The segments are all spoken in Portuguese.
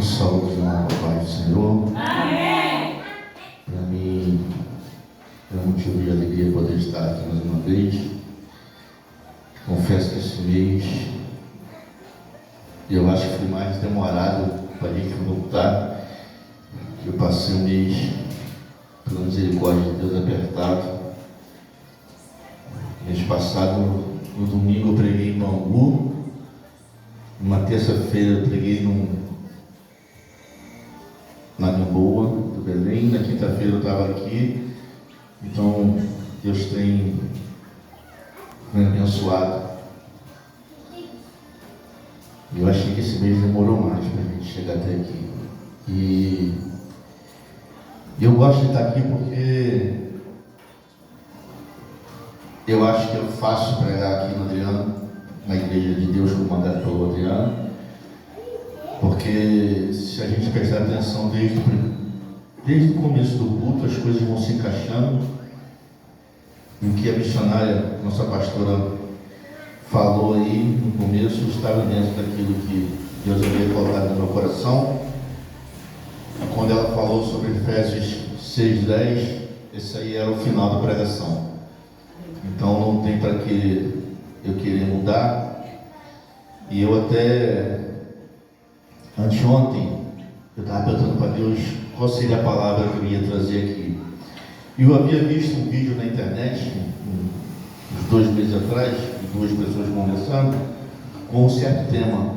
Com saúde na paz do Senhor. Amém. Para mim, é um motivo de alegria poder estar aqui mais uma vez. Confesso que esse mês eu acho que foi mais demorado para a gente voltar. Eu passei um mês, pela misericórdia de Deus, apertado. Mês passado, no domingo, eu preguei em Bangu. Numa terça-feira, eu preguei na Gamboa, do Belém. Na quinta-feira, eu estava aqui. Então, Deus tem me abençoado. Eu achei que esse mês demorou mais para a gente chegar até aqui. E eu gosto de estar aqui porque eu acho que é fácil pregar aqui no Adriano, na Igreja de Deus, como mandado pelo Adriano, porque se a gente prestar atenção desde o começo do culto, as coisas vão se encaixando. E o que a missionária, nossa pastora, falou aí no começo estava dentro daquilo que Deus havia colocado no meu coração. Quando ela falou sobre Efésios 6:10, esse aí era o final da pregação. Então não tem para que eu querer mudar. E eu até anteontem eu estava perguntando para Deus qual seria a palavra que eu ia trazer aqui. E eu havia visto um vídeo na internet uns 2 meses atrás, de 2 pessoas conversando com um certo tema.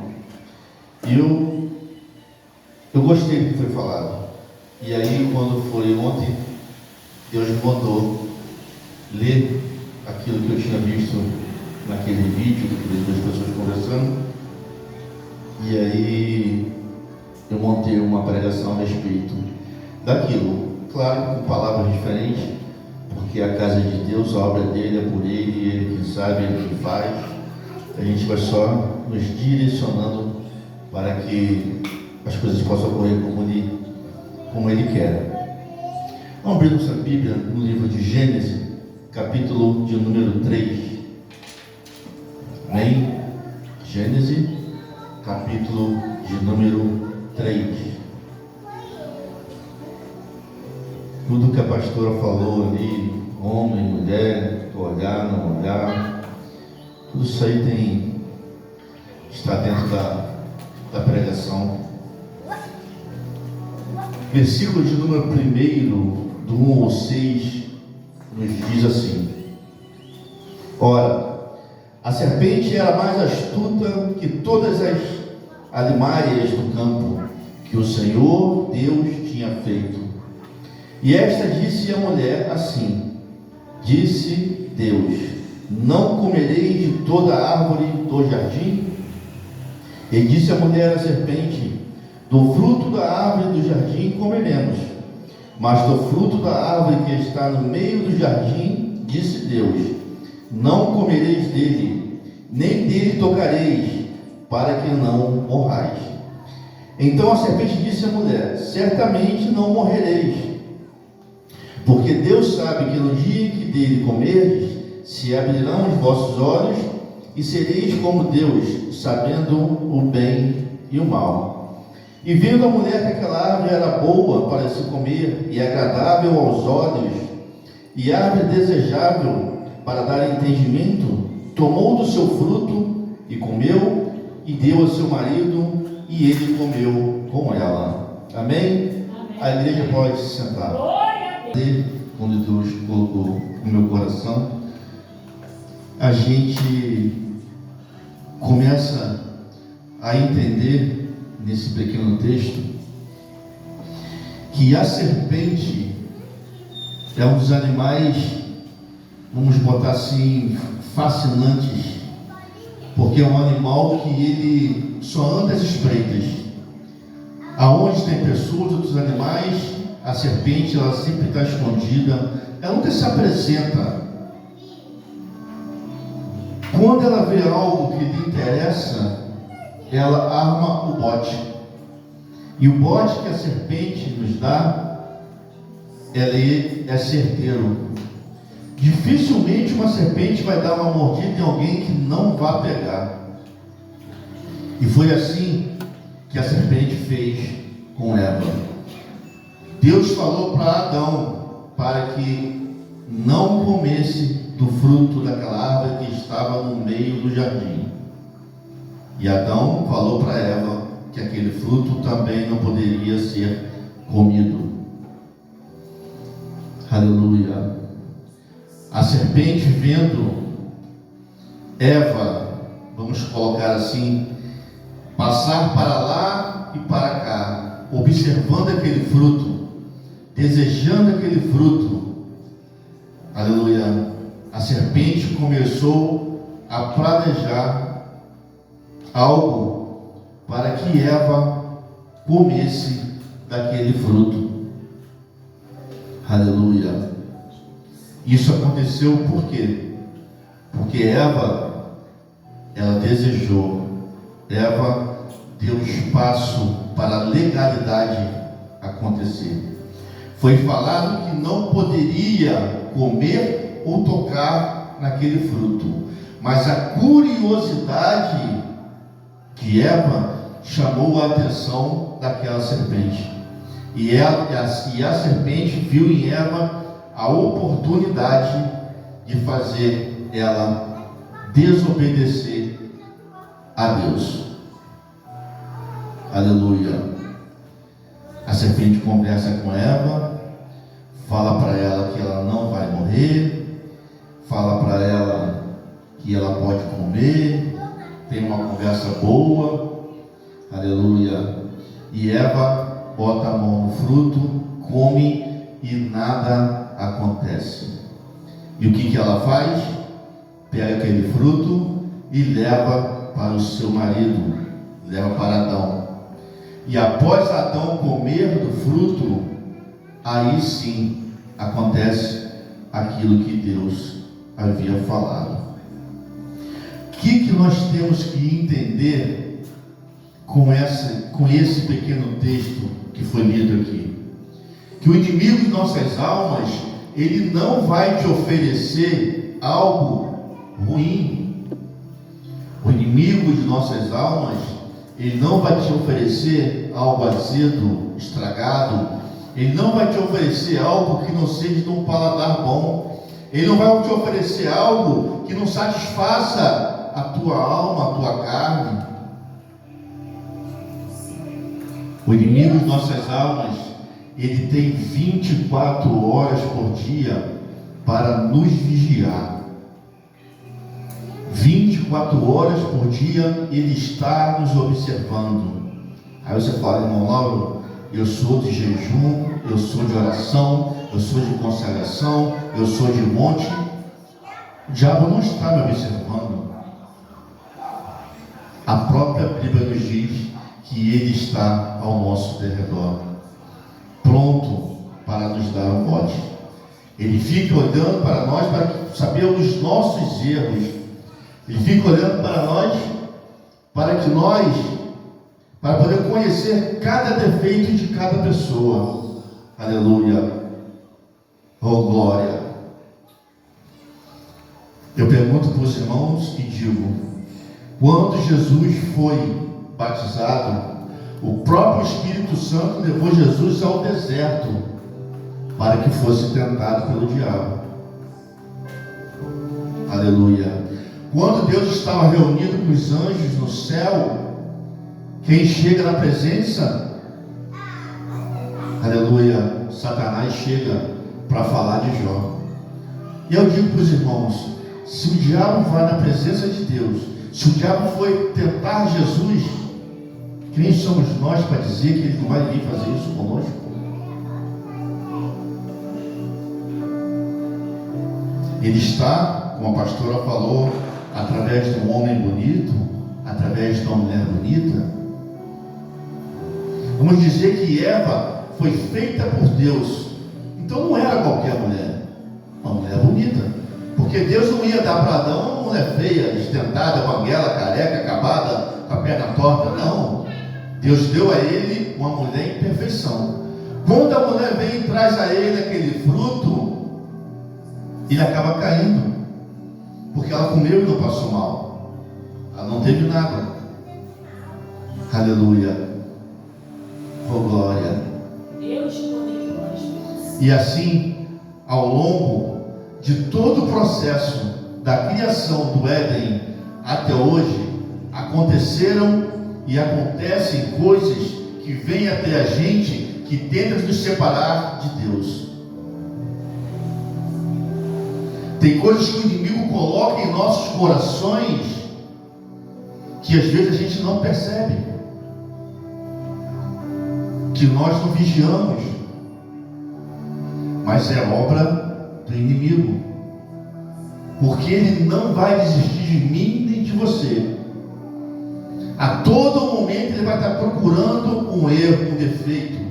E eu gostei do que foi falado. E aí, quando foi ontem, Deus me mandou ler aquilo que eu tinha visto naquele vídeo, daquelas 2 pessoas conversando. E aí eu montei uma pregação a respeito daquilo. Claro, com palavras diferentes, porque a casa de Deus, a obra dele é por ele, ele que sabe, ele que faz. A gente vai só nos direcionando para que as coisas possam ocorrer como ele quer. Vamos abrir nossa Bíblia no livro de Gênesis, capítulo de número 3. Amém? Gênesis, capítulo de número 3. Tudo que a pastora falou ali, homem, mulher, olhar, não olhar, tudo isso aí está dentro da pregação. Versículo de número 1, do 1 ao 6, nos diz assim: Ora, a serpente era mais astuta que todas as alimárias do campo que o Senhor Deus tinha feito. E esta disse à mulher assim: Disse Deus: Não comereis de toda a árvore do jardim? E disse a mulher à serpente: Do fruto da árvore do jardim comeremos, mas do fruto da árvore que está no meio do jardim, disse Deus: Não comereis dele, nem dele tocareis, para que não morrais. Então a serpente disse à mulher: Certamente não morrereis, porque Deus sabe que no dia que dele comerdes, se abrirão os vossos olhos, e sereis como Deus, sabendo o bem e o mal. E vendo a mulher que aquela árvore era boa para se comer, e agradável aos olhos, e árvore desejável para dar entendimento, tomou do seu fruto, e comeu, e deu ao seu marido, e ele comeu com ela. Amém? Amém. A igreja pode se sentar. Quando Deus colocou no meu coração, a gente começa a entender nesse pequeno texto que a serpente é um dos animais, vamos botar assim, fascinantes, porque é um animal que ele só anda às espreitas. Aonde tem pessoas, outros animais, a serpente ela sempre está escondida, ela nunca se apresenta. Quando ela vê algo que lhe interessa, ela arma o bote. E o bote que a serpente nos dá, ele é certeiro. Dificilmente uma serpente vai dar uma mordida em alguém que não vá pegar. E foi assim que a serpente fez com Eva. Deus falou para Adão para que não comesse do fruto daquela árvore que estava no meio do jardim. E Adão falou para Eva que aquele fruto também não poderia ser comido. Aleluia. A serpente, vendo Eva, vamos colocar assim, passar para lá e para cá, observando aquele fruto, desejando aquele fruto, aleluia, a serpente começou a planejar algo para que Eva comesse daquele fruto. Aleluia. Isso aconteceu por quê? Porque Eva, ela desejou, Eva deu espaço para a legalidade acontecer. Foi falado que não poderia comer ou tocar naquele fruto, mas a curiosidade de Eva chamou a atenção daquela serpente, e a serpente viu em Eva a oportunidade de fazer ela desobedecer a Deus. Aleluia. A serpente conversa com Eva, fala para ela que ela não vai morrer, fala para ela que ela pode comer, tem uma conversa boa, aleluia. E Eva bota a mão no fruto, come e nada acontece. E o que ela faz? Pega aquele fruto e leva para o seu marido, leva para Adão. E após Adão comer do fruto, aí sim acontece aquilo que Deus havia falado. O que nós temos que entender com esse pequeno texto que foi lido aqui? Que o inimigo de nossas almas, ele não vai te oferecer algo ruim. O inimigo de nossas almas, ele não vai te oferecer algo azedo, estragado. Ele não vai te oferecer algo que não seja de um paladar bom. Ele não vai te oferecer algo que não satisfaça a tua alma, a tua carne. O inimigo de nossas almas, ele tem 24 horas por dia para nos vigiar. 24 horas por dia ele está nos observando. Aí você fala, irmão Lauro, eu sou de jejum, eu sou de oração, eu sou de consagração, eu sou de monte. O diabo não está me observando. A própria Bíblia nos diz que ele está ao nosso derredor, pronto para nos dar um bote. Ele fica olhando para nós para saber os nossos erros. Ele fica olhando para nós para poder conhecer cada defeito de cada pessoa. Aleluia. Oh, glória. Eu pergunto para os irmãos e digo: quando Jesus foi batizado, o próprio Espírito Santo levou Jesus ao deserto para que fosse tentado pelo diabo. Aleluia. Quando Deus estava reunido com os anjos no céu, quem chega na presença, aleluia, Satanás chega para falar de Jó. E eu digo para os irmãos: se o diabo vai na presença de Deus, se o diabo foi tentar Jesus, quem somos nós para dizer que ele não vai vir fazer isso conosco? Ele está, como a pastora falou, através de um homem bonito, através de uma mulher bonita. Vamos dizer que Eva foi feita por Deus, então não era qualquer mulher, uma mulher bonita, porque Deus não ia dar para Adão uma mulher feia, desdentada, banguela, careca, acabada, com a perna torta. Não, Deus deu a ele uma mulher em perfeição. Quando a mulher vem e traz a ele aquele fruto, ele acaba caindo, porque ela comeu e não passou mal, ela não teve nada. Aleluia. Oh, glória. Deus poderoso. E assim, ao longo de todo o processo da criação do Éden até hoje, aconteceram e acontecem coisas que vêm até a gente que tentam nos separar de Deus. Tem coisas que o inimigo coloca em nossos corações que às vezes a gente não percebe, que nós não vigiamos, mas é obra do inimigo, porque ele não vai desistir de mim nem de você. A todo momento ele vai estar procurando um erro, um defeito.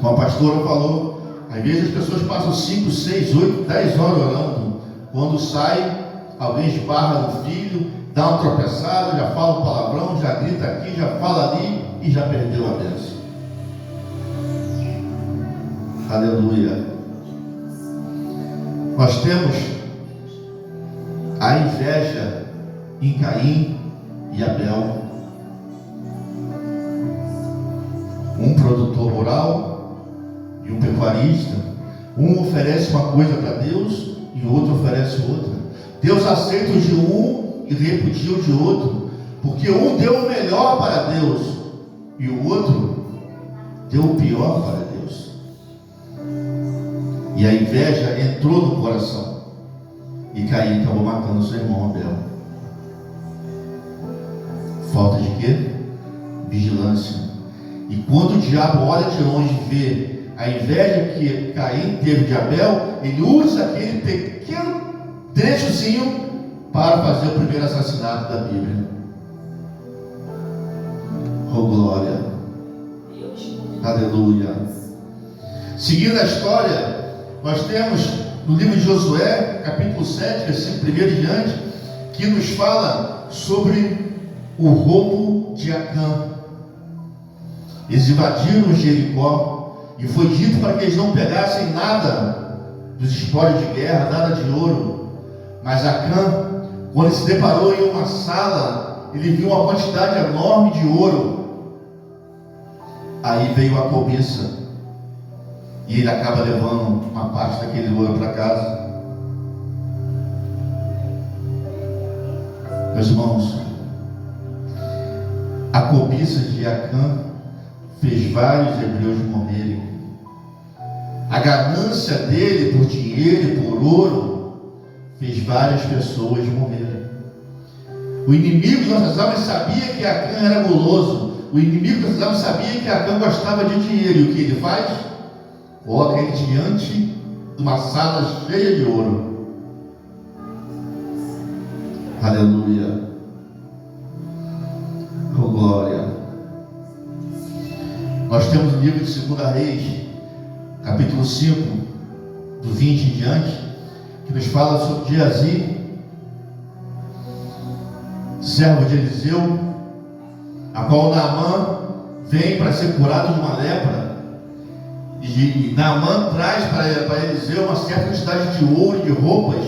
Como a pastora falou, às vezes as pessoas passam 5, 6, 8, 10 horas orando. Quando sai, alguém esbarra no filho, dá uma tropeçada, já fala um palavrão, já grita aqui, já fala ali e já perdeu a bênção. Aleluia. Nós temos a inveja em Caim e Abel. Um produtor rural e um pecuarista. Um oferece uma coisa para Deus e o outro oferece outra. Deus aceita o de um e repudia o de outro, porque um deu o melhor para Deus e o outro deu o pior para Deus. E a inveja entrou no coração e Caim acabou matando seu irmão Abel. Falta de quê? Vigilância. E quando o diabo olha de longe e vê a inveja que Caim teve de Abel, ele usa aquele pequeno trechozinho para fazer o primeiro assassinato da Bíblia. Oh, glória. Aleluia. Seguindo a história, nós temos no livro de Josué, capítulo 7, versículo 1 em diante, que nos fala sobre o roubo de Acã. Eles invadiram Jericó e foi dito para que eles não pegassem nada dos espólios de guerra, nada de ouro. Mas Acã, quando ele se deparou em uma sala, ele viu uma quantidade enorme de ouro. Aí veio a cobiça e ele acaba levando uma parte daquele ouro para casa. Meus irmãos, a cobiça de Acã fez vários hebreus morrerem. A ganância dele por dinheiro e por ouro fez várias pessoas morrerem. O inimigo de nossas almas sabia que Acã era guloso. O inimigo de nossas almas sabia que Acã gostava de dinheiro. E o que ele faz? Coloca ele diante de uma sala cheia de ouro. Aleluia. Oh, glória. Nós temos o livro de 2 Reis, capítulo 5, do 20 em diante, que nos fala sobre Geazi, servo de Eliseu, a qual Naamã vem para ser curado de uma lepra. E Naamã traz para Eliseu uma certa quantidade de ouro e de roupas,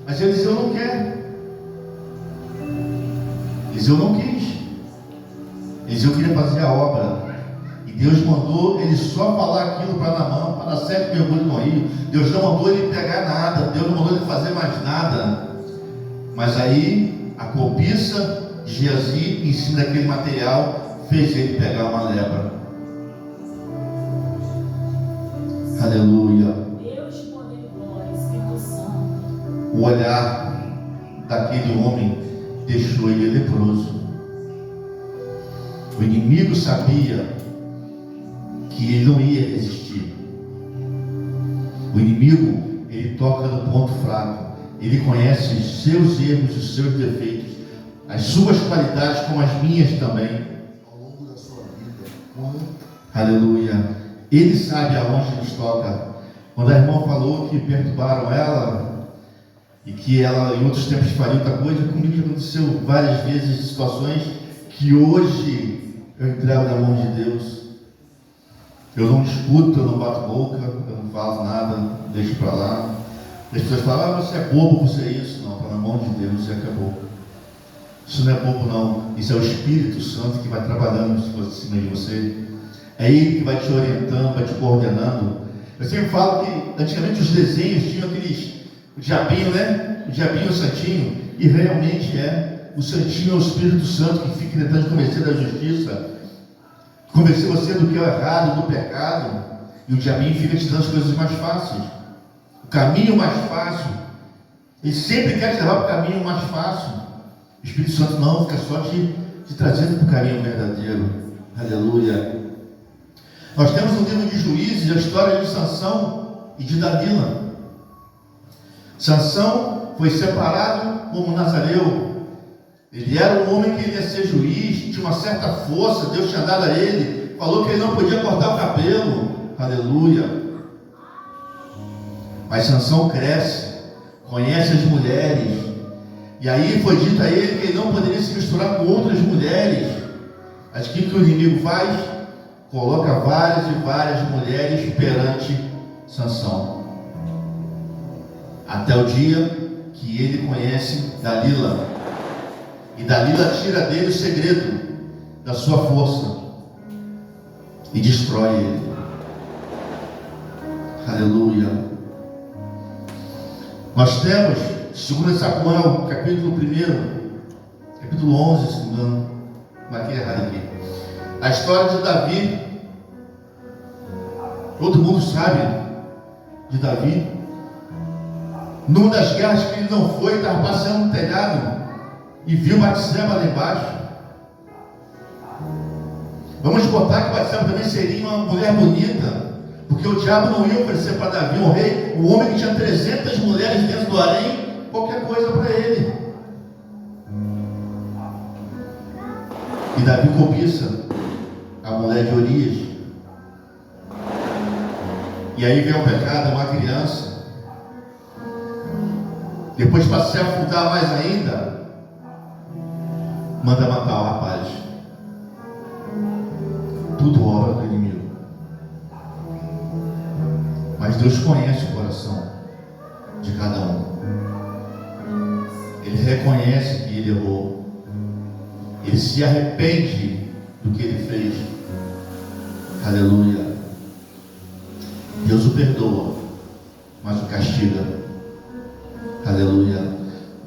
mas Eliseu não quer. Eliseu não quis. Eliseu queria fazer a obra. E Deus mandou ele só falar aquilo para Naamã, para dar 7 mergulhos no rio. Deus não mandou ele pegar nada, Deus não mandou ele fazer mais nada. Mas aí a cobiça de Geazi em cima daquele material fez ele pegar uma lepra. Aleluia. Deus poder, glória, Espírito Santo. O olhar daquele homem deixou ele leproso. O inimigo sabia que ele não ia resistir. O inimigo, ele toca no ponto fraco. Ele conhece os seus erros, os seus defeitos, as suas qualidades como as minhas também, ao longo da sua vida. Aleluia. Ele sabe aonde nos toca. Quando a irmã falou que perturbaram ela e que ela em outros tempos faria outra coisa, comigo já aconteceu várias vezes situações que hoje eu entrego na mão de Deus. Eu não discuto, eu não bato boca, eu não falo nada, deixo para lá. As pessoas falam, você é bobo por ser isso. Não, está na mão de Deus e acabou. Isso não é bobo não, isso é o Espírito Santo que vai trabalhando em cima de você. É Ele que vai te orientando, vai te coordenando. Eu sempre falo que antigamente os desenhos tinham o diabinho, né? O diabinho, o santinho, e realmente o santinho é o Espírito Santo que fica tentando convencer da justiça, convencer você do que é o errado, do pecado, e o diabinho fica te dando as coisas mais fáceis, o caminho mais fácil. Ele sempre quer te levar para o caminho mais fácil. O Espírito Santo não, fica só te trazendo para o caminho verdadeiro. Aleluia. Nós temos no livro de Juízes a história de Sansão e de Dalila. Sansão foi separado como nazareu. Ele era um homem que ia ser juiz, tinha uma certa força, Deus tinha dado a ele, falou que ele não podia cortar o cabelo. Aleluia. Mas Sansão cresce, conhece as mulheres, e aí foi dito a ele que ele não poderia se misturar com outras mulheres. Mas o que o inimigo faz? Coloca várias e várias mulheres perante Sansão, até o dia que ele conhece Dalila, e Dalila tira dele o segredo da sua força e destrói ele. Aleluia. Nós temos 2 Samuel, capítulo 1, capítulo 11, se não me engano, marquei errado aqui, a história de Davi. Todo mundo sabe de Davi. Numa das guerras que ele não foi, estava passando no telhado e viu Batseba lá embaixo. Vamos botar que Batseba também seria uma mulher bonita, porque o diabo não ia oferecer para Davi, um rei, um homem que tinha 300 mulheres dentro do harém, qualquer coisa para ele. E Davi cobiça a mulher de Urias. E aí vem o pecado, uma criança. Depois, para se afundar mais ainda, manda matar o rapaz. Tudo obra do inimigo. Mas Deus conhece o coração de cada um. Ele reconhece que ele errou. Ele se arrepende do que ele fez. Aleluia. Deus o perdoa, mas o castiga. Aleluia.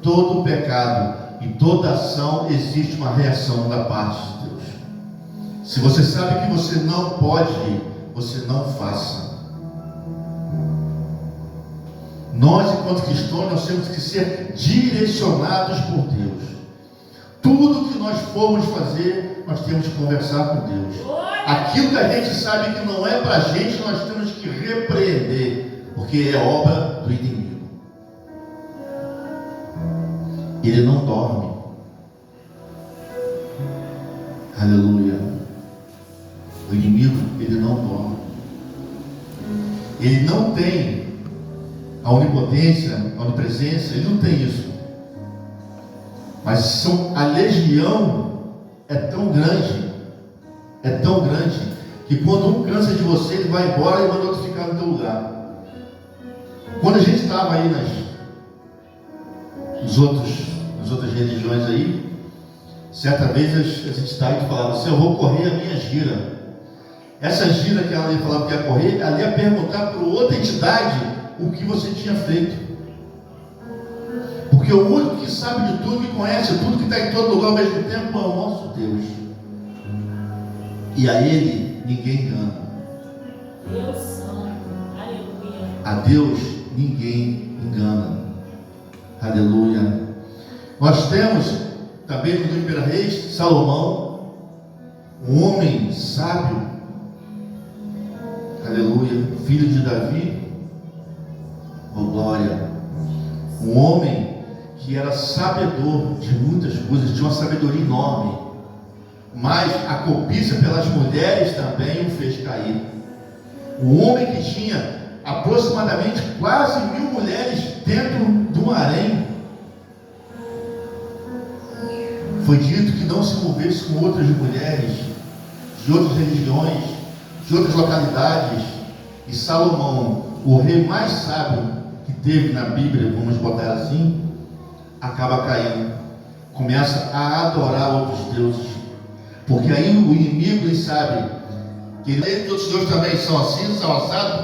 Todo pecado e toda ação existe uma reação da parte de Deus. Se você sabe que você não pode, você não faça. Nós, enquanto cristãos, nós temos que ser direcionados por Deus. Tudo que nós formos fazer, nós temos que conversar com Deus. Aquilo que a gente sabe que não é para a gente, nós temos que repreender, porque é obra do inimigo. Ele não dorme. Aleluia. O inimigo, ele não dorme. Ele não tem a onipotência, a onipresença, ele não tem isso. Mas a legião é tão grande, que quando um cansa de você, ele vai embora e manda outro ficar no teu lugar. Quando a gente estava aí nas outras religiões aí, certa vez a gente estava e falava assim: eu vou correr a minha gira. Essa gira que ela ia falar que ia correr, ela ia perguntar para outra entidade o que você tinha feito. Porque o único que sabe de tudo, que conhece tudo, que está em todo lugar ao mesmo tempo, é o nosso Deus. E a Ele ninguém engana. Deus santo, aleluia. A Deus ninguém engana. Aleluia. Nós temos também no livro de Reis, Salomão, um homem sábio. Aleluia. Filho de Davi. Oh glória. Um homem que era sabedor de muitas coisas, tinha uma sabedoria enorme, mas a cobiça pelas mulheres também o fez cair. Um homem que tinha aproximadamente quase 1000 mulheres dentro de um harém, foi dito que não se movesse com outras mulheres de outras religiões, de outras localidades. E Salomão, o rei mais sábio que teve na Bíblia, vamos botar assim, acaba caindo, começa a adorar outros deuses, porque aí o inimigo, ele sabe Que outros deuses também são assim, são assados, pode